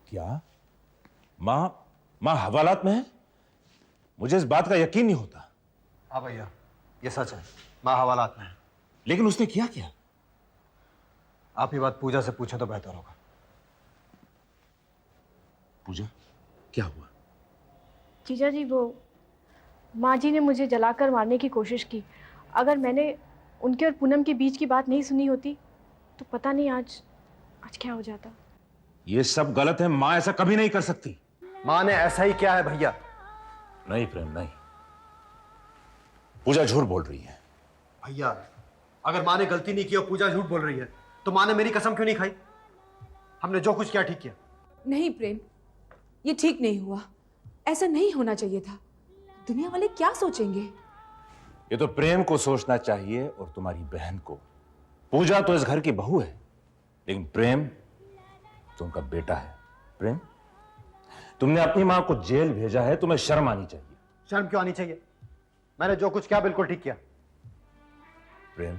क्या माँ माँ हवालात में है? मुझे इस बात का यकीन नहीं होता। हाँ भैया, ये सच है, माँ हवालात में है। लेकिन उसने किया क्या? आप ये बात पूजा से पूछें तो बेहतर होगा। पूजा, क्या हुआ? जीजा जी, वो माँ जी ने मुझे जलाकर मारने की कोशिश की। अगर मैंने उनके और पूनम के बीच की बात नहीं सुनी होती तो पता नहीं आज क्या हो जाता। ये सब गलत है। माँ ऐसा कभी नहीं कर सकती। माँ ने ऐसा ही किया है भैया। नहीं प्रेम, नहीं। पूजा झूठ बोल रही है। भैया, अगर माँ ने गलती नहीं की और पूजा झूठ बोल रही है तो माँ ने मेरी कसम क्यों नहीं खाई? हमने जो कुछ किया ठीक किया। नहीं प्रेम, ये ठीक नहीं हुआ। ऐसा नहीं होना चाहिए था। दुनिया वाले क्या सोचेंगे? ये तो प्रेम को सोचना चाहिए और तुम्हारी बहन को। पूजा तो इस घर की बहू है, लेकिन प्रेम तो उनका बेटा है। प्रेम, तुमने अपनी मां को जेल भेजा है, तुम्हें शर्म आनी चाहिए। शर्म क्यों आनी चाहिए? मैंने जो कुछ किया बिल्कुल ठीक किया। प्रेम,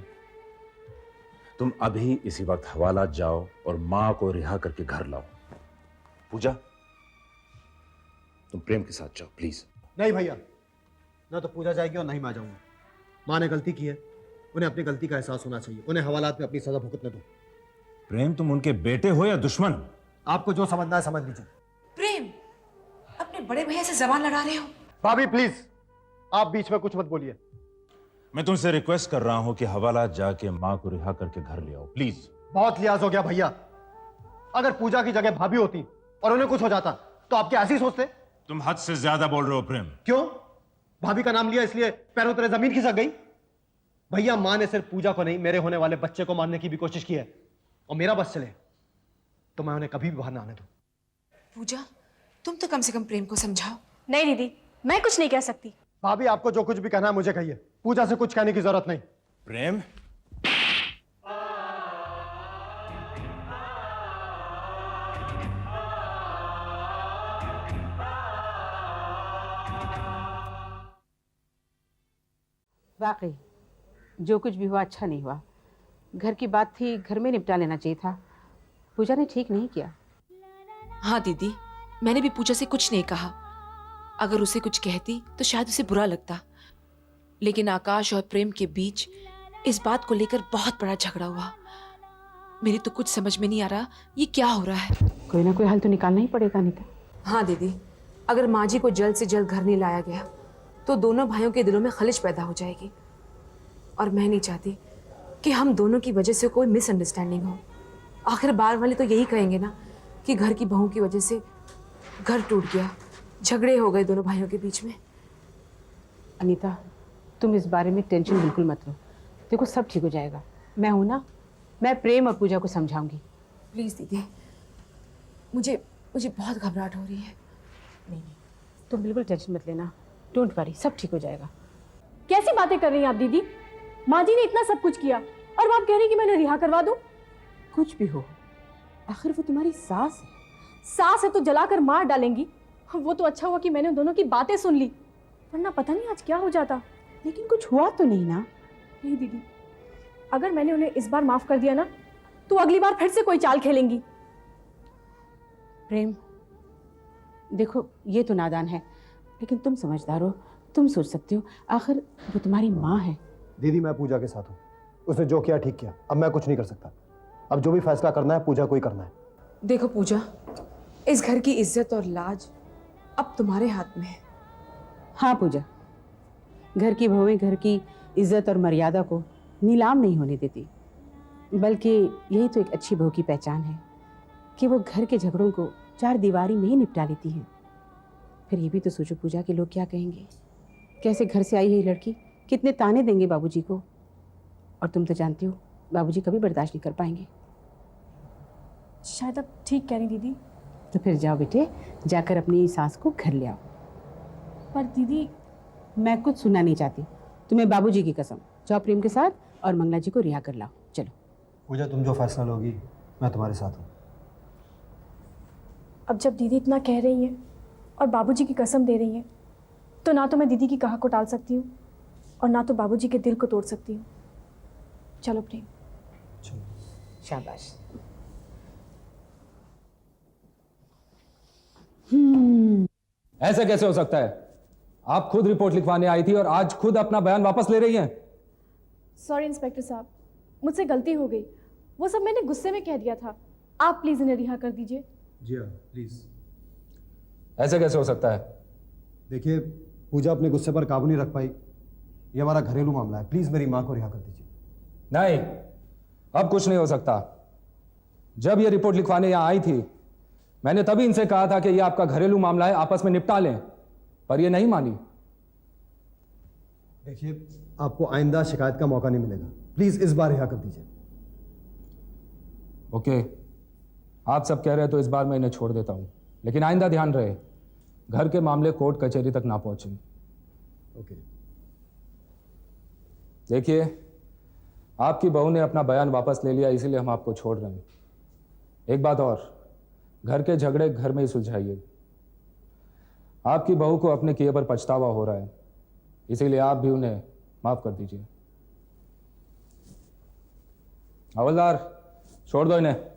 तुम अभी इसी वक्त हवालात जाओ और मां को रिहा करके घर लाओ। पूजा, तुम प्रेम के साथ जाओ प्लीज। नहीं भैया, ना तो पूजा जाएगी और नहीं मैं जाऊंगा। माँ ने गलती की है, उन्हें अपनी गलती का एहसास होना चाहिए। उन्हें हवालात में अपनी सजा भुगतने दो। प्रेम, तुम उनके बेटे हो या दुश्मन? आपको जो समझना है समझ लीजिए। प्रेम, अपने बड़े भैया से जबान लड़ा रहे हो। भाभी प्लीज, आप बीच में कुछ मत बोलिए। मैं तुमसे रिक्वेस्ट कर रहा हूं कि हवालात जाके मां को रिहा करके घर ले आओ प्लीज। बहुत लिहाज हो गया भैया। अगर पूजा की जगह भाभी होती और उन्हें कुछ हो जाता तो आप क्या ऐसे ही सोचते? तुम हद से ज्यादा बोल रहे हो प्रेम। क्यों? भाभी का नाम लिया इसलिए पैरों तले जमीन खिसक गई? भैया, मां ने सिर्फ पूजा को नहीं, मेरे होने वाले बच्चे को मारने की भी कोशिश की है। और मेरा बस चले तो मैं उन्हें कभी भी बाहर ना आने दूं। पूजा, तुम तो कम से कम प्रेम को समझाओ। नहीं दीदी, मैं कुछ नहीं कह सकती। भाभी, आपको जो कुछ भी कहना है मुझे कहिए। पूजा से कुछ कहने की जरूरत नहीं। प्रेम, वाकई जो कुछ भी हुआ अच्छा नहीं हुआ। घर की बात थी, घर में निपटा लेना चाहिए था। पूजा ने ठीक नहीं किया। हाँ दीदी, मैंने भी पूजा से कुछ नहीं कहा। अगर उसे कुछ कहती तो शायद उसे बुरा लगता। लेकिन आकाश और प्रेम के बीच इस बात को लेकर बहुत बड़ा झगड़ा हुआ। मेरी तो कुछ समझ में नहीं आ रहा ये क्या हो रहा है। कोई ना कोई हल तो निकालना ही पड़ेगा अनीता। हाँ दीदी, अगर माँ जी को जल्द से जल्द घर नहीं लाया गया तो दोनों भाइयों के दिलों में खलिश पैदा हो जाएगी। और मैं नहीं चाहती कि हम दोनों की वजह से कोई मिसअंडरस्टैंडिंग हो। आखिर बार वाले तो यही कहेंगे ना कि घर की बहू की वजह से घर टूट गया, झगड़े हो गए दोनों भाइयों के बीच में। अनीता, तुम इस बारे में टेंशन बिल्कुल मत लो। देखो सब ठीक हो जाएगा। मैं हूं ना, मैं प्रेम और पूजा को समझाऊंगी। प्लीज़ दीदी, मुझे बहुत घबराहट हो रही है। नहीं, तुम बिल्कुल टेंशन मत लेना। डोंट वरी, सब ठीक हो जाएगा। कैसी बातें कर रही हैं आप दीदी? माँ जी ने इतना सब कुछ किया और आप कह रही हैं कि मैंने रिहा करवा दूं? कुछ भी हो, आखिर वो तुम्हारी सास है। सास है तो जलाकर मार डालेंगी। वो तो अच्छा हुआ कि मैंने उन दोनों की बातें सुन ली, वरना पता नहीं आज क्या हो जाता। लेकिन कुछ हुआ तो नहीं ना? नहीं दीदी, अगर मैंने उन्हें इस बार माफ कर दिया ना तो अगली बार फिर से कोई चाल खेलेंगी। प्रेम, देखो ये तो नादान है, लेकिन तुम समझदार हो, तुम सोच सकते हो। आखिर वो तुम्हारी माँ है। दीदी, मैं पूजा के साथ हूँ। उसने जो किया ठीक किया। अब मैं कुछ नहीं कर सकता। अब जो भी फैसला करना है पूजा को ही करना है। देखो पूजा, इस घर की इज्जत और लाज अब तुम्हारे हाथ में है। हाँ पूजा, घर की बहुएं घर की इज्जत और मर्यादा को नीलाम नहीं होने देती, बल्कि यही तो एक अच्छी बहू की पहचान है कि वो घर के झगड़ों को चार दीवारी में ही निपटा लेती हैं। फिर ये भी तो सोचो पूजा के लोग क्या कहेंगे। कैसे घर से आई है ये लड़की, कितने ताने देंगे बाबूजी को। और तुम तो जानती हो बाबूजी कभी बर्दाश्त नहीं कर पाएंगे। शायद आप ठीक कह रही दीदी। तो फिर जाओ बेटे, जाकर अपनी सास को घर ले आओ। पर दीदी, मैं कुछ सुनना नहीं चाहती। तुम्हें बाबूजी की कसम, जाओ प्रेम के साथ और मंगला जी को रिहा कर लाओ। चलो पूजा, तुम जो फैसला लोगी मैं तुम्हारे साथ हूँ। अब जब दीदी इतना कह रही हैं और बाबूजी की कसम दे रही हैं तो ना तो मैं दीदी की कहा को टाल सकती हूँ और ना तो बाबूजी के दिल को तोड़ सकती हूँ। चलो प्रेम। शाबाश। ऐसे कैसे हो सकता है? आप खुद रिपोर्ट लिखवाने आई थी और आज खुद अपना बयान वापस ले रही हैं। सॉरी इंस्पेक्टर साहब, मुझसे गलती हो गई। वो सब मैंने गुस्से में कह दिया था। आप प्लीज इन्हें रिहा कर दीजिए। जी हाँ प्लीज। ऐसे कैसे हो सकता है? देखिए, पूजा अपने गुस्से पर काबू नहीं रख पाई। ये हमारा घरेलू मामला है, प्लीज मेरी माँ को रिहा कर दीजिए। नहीं, अब कुछ नहीं हो सकता। जब ये रिपोर्ट लिखवाने यहां आई थी, मैंने तभी इनसे कहा था कि ये आपका घरेलू मामला है, आपस में निपटा लें, पर ये नहीं मानी। देखिए, आपको आइंदा शिकायत का मौका नहीं मिलेगा, प्लीज इस बार रिहा कर दीजिए। ओके, आप सब कह रहे हैं तो इस बार मैं इन्हें छोड़ देता हूं, लेकिन आइंदा ध्यान रहे घर के मामले कोर्ट कचहरी तक ना पहुंचे। ओके। देखिए, आपकी बहू ने अपना बयान वापस ले लिया, इसीलिए हम आपको छोड़ रहे हैं। एक बात और, घर के झगड़े घर में ही सुलझाइए। आपकी बहू को अपने किए पर पछतावा हो रहा है, इसीलिए आप भी उन्हें माफ कर दीजिए। हवलदार, छोड़ दो इन्हें।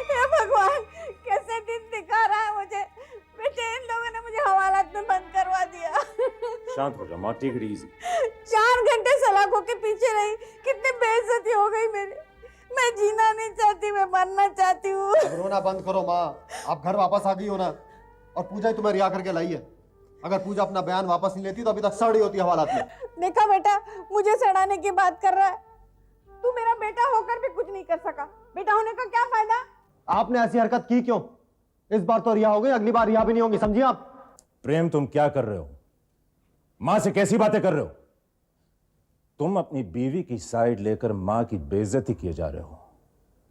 हे भगवान, कैसे दिन दिखा रहा है मुझे। बेटे, इन लोगों ने मुझे हवालात में बंद करवा दिया। शांत हो जाओ माँ, टेक इट इजी। 4 घंटे सलाखों के पीछे रही, कितनी बेइज्जती हो गई मेरी। मैं जीना नहीं चाहती, मैं मरना चाहती हूँ। अब रोना बंद करो माँ, आप घर वापस आ गई हो ना, और पूजा ही तुम्हें रिहा करके लाई है। अगर पूजा अपना बयान वापस नहीं लेती तो अभी तक सड़ी होती हवालात में। देखा बेटा, मुझे सड़ाने की बात कर रहा है। तू मेरा बेटा होकर भी कुछ नहीं कर सका। बेटा होने का क्या फायदा। आपने ऐसी हरकत की क्यों? इस बार तो रिहा हो गई, अगली बार रिहा भी नहीं होंगी, समझिए आप। प्रेम, तुम क्या कर रहे हो? मां से कैसी बातें कर रहे हो? तुम अपनी बीवी की साइड लेकर मां की बेइज्जती किए जा रहे हो।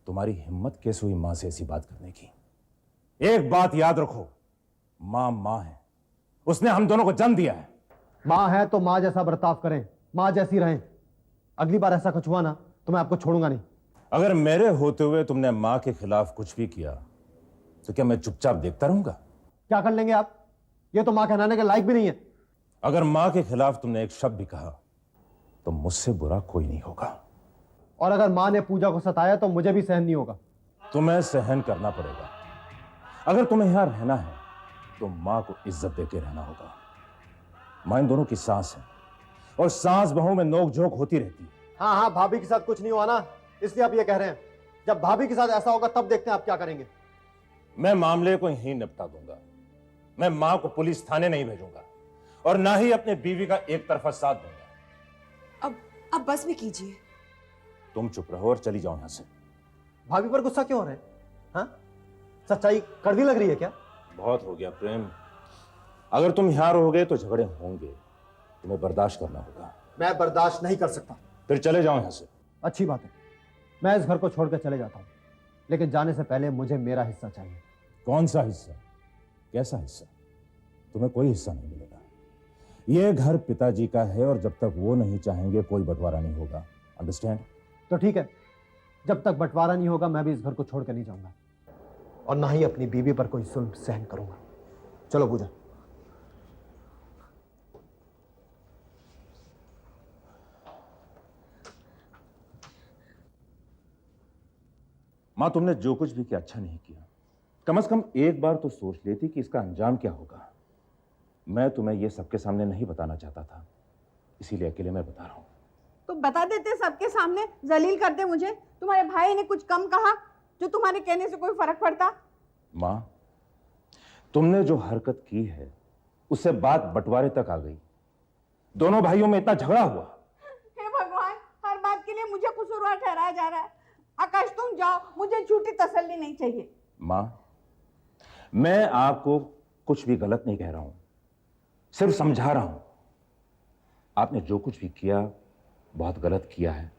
तुम्हारी हिम्मत कैसे हुई मां से ऐसी बात करने की? एक बात याद रखो, मां मां है, उसने हम दोनों को जन्म दिया है। माँ है तो माँ जैसा बर्ताव करें, माँ जैसी रहें। अगली बार ऐसा कुछ हुआ ना तो मैं आपको छोड़ूंगा नहीं। अगर मेरे होते हुए तुमने मां के खिलाफ कुछ भी किया तो क्या मैं चुपचाप देखता रहूंगा? क्या कर लेंगे आप? ये तो माँ कहलाने के लायक भी नहीं है। अगर मां के खिलाफ तुमने एक शब्द भी कहा तो मुझसे बुरा कोई नहीं होगा। और अगर माँ ने पूजा को सताया तो मुझे भी सहन नहीं होगा। तुम्हें सहन करना पड़ेगा। अगर तुम्हें यहां रहना है तो मां को इज्जत देके रहना होगा। मां इन दोनों की सांस है, और सांस बहू में नोक झोंक होती रहती है। हाँ हाँ, भाभी के साथ कुछ नहीं हुआ ना, इसलिए आप ये कह रहे हैं। जब भाभी के साथ ऐसा होगा तब देखते हैं आप क्या करेंगे। मैं मामले को यहीं निपटा दूंगा। मैं मां को पुलिस थाने नहीं भेजूंगा, और ना ही अपने बीवी का एक तरफा साथ दूंगा। अब बस भी कीजिए। तुम चुप रहो और चली जाओ यहां से। भाभी पर गुस्सा क्यों हो रहे हैं? हाँ, सच्चाई कड़वी लग रही है क्या? बहुत हो गया प्रेम। अगर तुम यहां रहोगे तो झगड़े होंगे, तुम्हें बर्दाश्त करना होगा। मैं बर्दाश्त नहीं कर सकता। फिर चले जाओ यहां से। अच्छी बात है, मैं इस घर को छोड़कर चले जाता हूं, लेकिन जाने से पहले मुझे मेरा हिस्सा चाहिए। कौन सा हिस्सा? कैसा हिस्सा? तुम्हें कोई हिस्सा नहीं मिलेगा। यह घर पिताजी का है, और जब तक वो नहीं चाहेंगे कोई बंटवारा नहीं होगा। अंडरस्टैंड? तो ठीक है, जब तक बंटवारा नहीं होगा मैं भी इस घर को छोड़कर नहीं जाऊंगा, और ना ही अपनी बीवी पर कोई जुल्म सहन करूंगा। चलो पूजा। मां, तुमने जो कुछ भी किया अच्छा नहीं किया। कम से कम एक बार तो सोच लेती कि इसका अंजाम क्या होगा। मैं तुम्हें यह सबके सामने नहीं बताना चाहता था, इसीलिए अकेले मैं बता रहा हूं। तो बता देते सबके सामने, जलील करते मुझे। तुम्हारे भाई ने कुछ कम कहा जो तुम्हारे कहने से कोई फर्क पड़ता? मां, तुमने जो हरकत की है उससे बात बंटवारे तक आ गई। दोनों भाइयों में इतना झगड़ा हुआ। हे भगवान, हर बात के लिए मुझे कसूरवार ठहराया जा रहा है। आकाश, तुम जाओ, मुझे झूठी तसल्ली नहीं चाहिए। मां, मैं आपको कुछ भी गलत नहीं कह रहा हूं, सिर्फ समझा रहा हूं। आपने जो कुछ भी किया बहुत गलत किया है।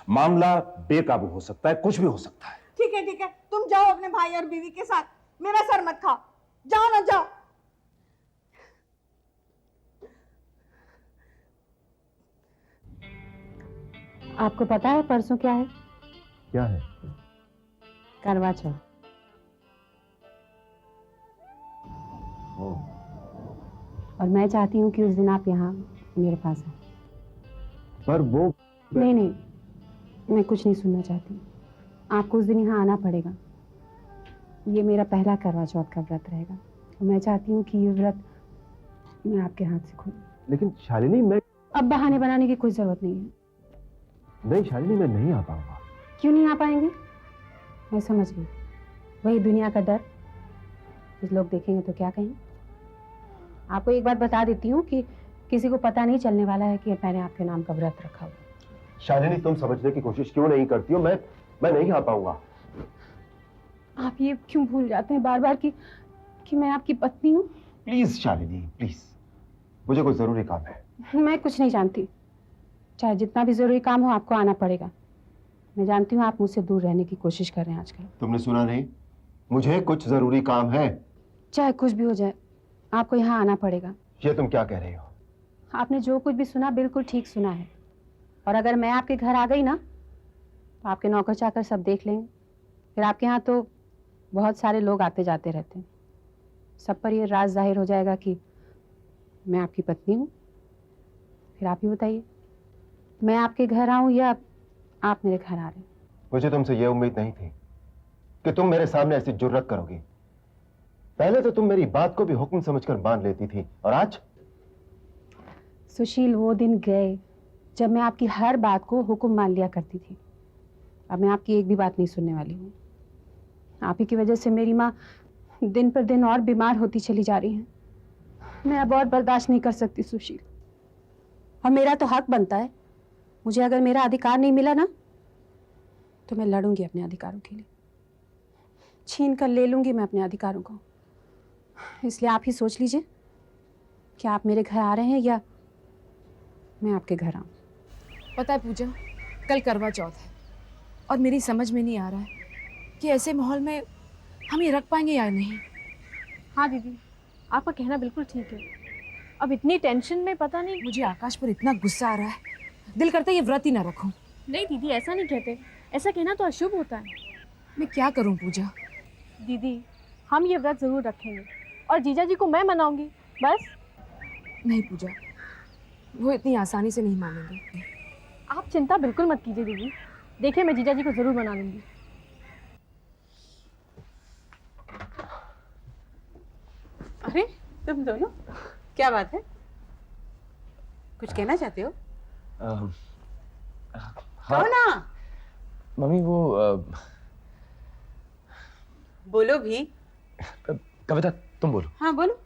मामला बेकाबू हो सकता है, कुछ भी हो सकता है। ठीक है ठीक है, तुम जाओ अपने भाई और बीवी के साथ, मेरा सर मत खाओ। जाओ ना, जाओ। आपको पता है परसों क्या है? क्या है? करवा चौथ। और मैं चाहती हूँ कि उस दिन आप यहाँ मेरे पास आए। पर वो नहीं नहीं, मैं कुछ नहीं सुनना चाहती। आपको उस दिन यहाँ आना पड़ेगा। ये मेरा पहला करवा चौथ का व्रत रहेगा और मैं चाहती हूँ कि ये व्रत मैं आपके हाथ से खोलूं। लेकिन शालिनी, मैं अब बहाने बनाने की कोई जरूरत नहीं है। नहीं शालिनी, मैं नहीं आ पाऊंगा। क्यों नहीं आ पाएंगे? मैं समझ गई, वही दुनिया का डर। कुछ लोग देखेंगे तो क्या कहेंगे। आपको एक बात बता देती हूँ कि किसी को पता नहीं चलने वाला है कि मैंने आपके नाम का व्रत रखा हुआ। शालिनी, तुम समझने की कोशिश क्यों नहीं करती हो? मैं नहीं आ पाऊंगा। आप ये क्यों भूल जाते हैं बार बार कि मैं आपकी पत्नी हूँ? प्लीज शालिनी, प्लीज, मुझे कोई जरूरी काम है। मैं कुछ नहीं जानती। चाहे जितना भी जरूरी काम हो, आपको आना पड़ेगा। मैं जानती हूँ आप मुझसे दूर रहने की कोशिश कर रहे हैं आजकल। तुमने सुना नहीं? मुझे कुछ जरूरी काम है। चाहे कुछ भी हो जाए, आपको यहाँ आना पड़ेगा। ये तुम क्या कह रही हो? आपने जो कुछ भी सुना बिल्कुल ठीक सुना है। और अगर मैं आपके घर आ गई ना, तो आपके नौकर चाकर सब देख लेंगे। फिर आपके यहाँ तो बहुत सारे लोग आते जाते रहते हैं। सब पर ये राज जाहिर हो जाएगा कि मैं आपकी पत्नी हूँ। फिर आप ही बताइए, मैं आपके घर आऊँ या आप मेरे घर आ रहे हैं? मुझे तुमसे यह उम्मीद नहीं थी कि तुम मेरे सामने ऐसी जुर्रत करोगी। पहले तो तुम मेरी बात को भी हुक्म समझकर मान लेती थी, और आज? सुशील, वो दिन गए जब मैं आपकी हर बात को हुक्म मान लिया करती थी। अब मैं आपकी एक भी बात नहीं सुनने वाली हूँ। आप ही की वजह से मेरी माँ दिन पर दिन और बीमार होती चली जा रही है। मैं अब और बर्दाश्त नहीं कर सकती सुशील। और मेरा तो हक बनता है। मुझे अगर मेरा अधिकार नहीं मिला ना, तो मैं लड़ूंगी अपने अधिकारों के लिए। छीन कर ले लूंगी मैं अपने अधिकारों को। इसलिए आप ही सोच लीजिए कि आप मेरे घर आ रहे हैं या मैं आपके घर आऊं। पता है पूजा, कल करवा चौथ है और मेरी समझ में नहीं आ रहा है कि ऐसे माहौल में हम ये रख पाएंगे या नहीं। हाँ दीदी, आपका कहना बिल्कुल ठीक है। अब इतनी टेंशन में पता नहीं। मुझे आकाश पर इतना गुस्सा आ रहा है, दिल करता है ये व्रत ही ना रखूं। नहीं दीदी, ऐसा नहीं कहते। ऐसा कहना तो अशुभ होता है। मैं क्या करूं पूजा? दीदी, हम ये व्रत जरूर रखेंगे और जीजा जी को मैं मनाऊंगी, बस। नहीं पूजा, वो इतनी आसानी से नहीं मानेंगे। आप चिंता बिल्कुल मत कीजिए दीदी। देखिए, मैं जीजा जी को जरूर मना लूंगी। अरे तुम दोनों, क्या बात है? कुछ कहना चाहते हो? हाँ कहो ना। मम्मी, वो बोलो भी। कविता, तुम बोलो। हाँ बोलो।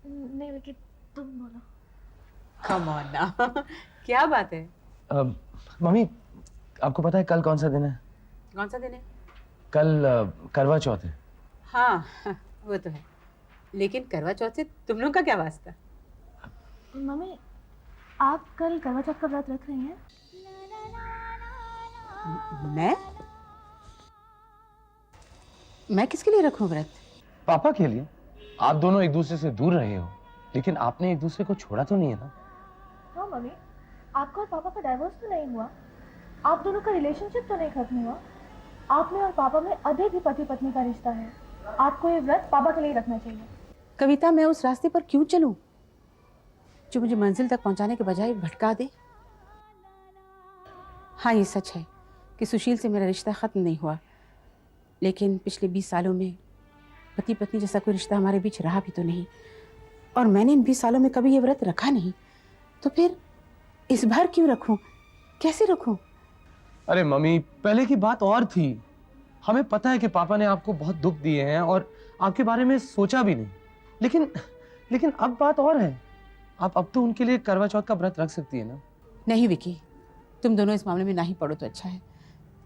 नहीं, लेकिन तुम बोलो। कम ऑन ना। क्या बात है? मम्मी, आपको पता है कल कौन सा दिन है? कौन सा दिन है? कल करवा चौथ है। हाँ वो तो है, लेकिन करवा चौथ से तुम लोग का क्या वास्ता? मम्मी, आप कल करवा चौथ का व्रत रख रही हैं? मैं किसके लिए रखूं व्रत? पापा के लिए। आप दोनों एक दूसरे से दूर रहे हो, लेकिन आपने एक दूसरे को छोड़ा तो नहीं है ना? हाँ मम्मी, आपका और पापा का डाइवोर्स तो नहीं हुआ। आप दोनों का रिलेशनशिप तो नहीं खत्म हुआ। आप में और पापा में अभी भी पति पत्नी का रिश्ता है। आपको ये व्रत पापा के लिए रखना चाहिए। कविता, मैं उस रास्ते पर क्यों चलूं जो मुझे मंजिल तक पहुंचाने के बजाय भटका दे? हाँ, ये सच है कि सुशील से मेरा रिश्ता खत्म नहीं हुआ, लेकिन पिछले 20 सालों में पति पत्नी जैसा कोई रिश्ता हमारे बीच रहा भी तो नहीं। और मैंने इन 20 सालों में कभी ये व्रत रखा नहीं, तो फिर इस बार क्यों रखूं? कैसे रखूं? अरे मम्मी, पहले की बात और थी। हमें पता है कि पापा ने आपको बहुत दुख दिए हैं और आपके बारे में सोचा भी नहीं, लेकिन अब बात और है। आप अब तो उनके लिए करवा चौथ का व्रत रख सकती है ना? नहीं विकी, तुम दोनों इस मामले में ना ही पड़ो तो अच्छा है।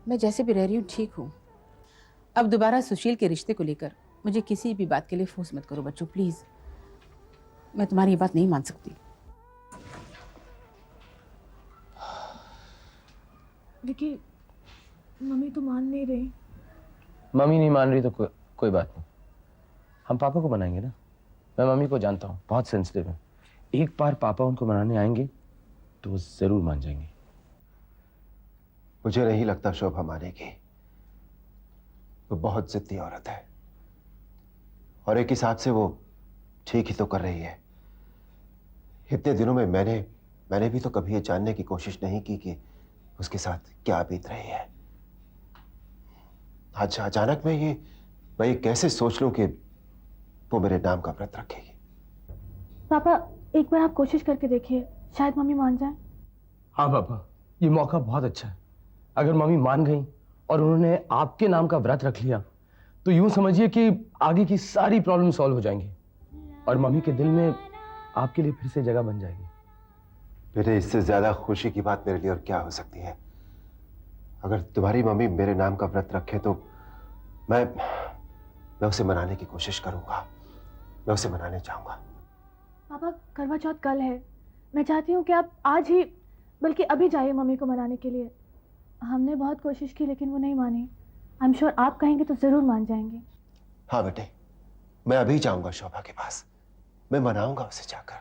मैं जैसे भी रह रही हूँ ठीक हूँ। अब दोबारा सुशील के रिश्ते को लेकर मुझे किसी भी बात के लिए फोर्स मत करो बच्चों, प्लीज। मैं तुम्हारी ये बात नहीं मान सकती। विकी, मम्मी तो मान नहीं रही। मम्मी नहीं मान रही तो कोई बात नहीं, हम पापा को मनाएंगे ना। मैं मम्मी को जानता हूँ, बहुत सेंसिटिव है। एक बार पापा उनको मनाने आएंगे तो वो जरूर मान जाएंगे। मुझे नहीं लगता शोभा मानेगी। वो बहुत जिद्दी औरत है और एक हिसाब से वो ठीक ही तो कर रही है। इतने दिनों में मैंने भी तो कभी ये जानने की कोशिश नहीं की कि उसके साथ क्या बीत रही है। आज अचानक मैं ये कैसे सोच लूं कि वो मेरे नाम का व्रत रखेगी। पापा एक बार आप कोशिश करके देखिए, शायद मम्मी मान जाए। हाँ पापा, ये मौका बहुत अच्छा है। अगर मम्मी मान गई और उन्होंने आपके नाम का व्रत रख लिया तो यूं समझिए कि आगे की सारी प्रॉब्लम सॉल्व हो जाएंगी और मम्मी के दिल में आपके लिए फिर से जगह बन जाएगी। बेटे, इससे ज्यादा खुशी की बात मेरे लिए और क्या हो सकती है। अगर तुम्हारी मम्मी मेरे नाम का व्रत रखे तो मैं उसे मनाने की कोशिश करूंगा। मैं उसे मनाने चाहूंगा। पापा करवा चौथ कल है, मैं चाहती हूँ कि आप आज ही बल्कि अभी जाइए मम्मी को मनाने के लिए। हमने बहुत कोशिश की लेकिन वो नहीं मानी। आई एम श्योर आप कहेंगे तो जरूर मान जाएंगे। हाँ बेटे, मैं अभी जाऊंगा शोभा के पास। मैं मनाऊंगा उसे जाकर।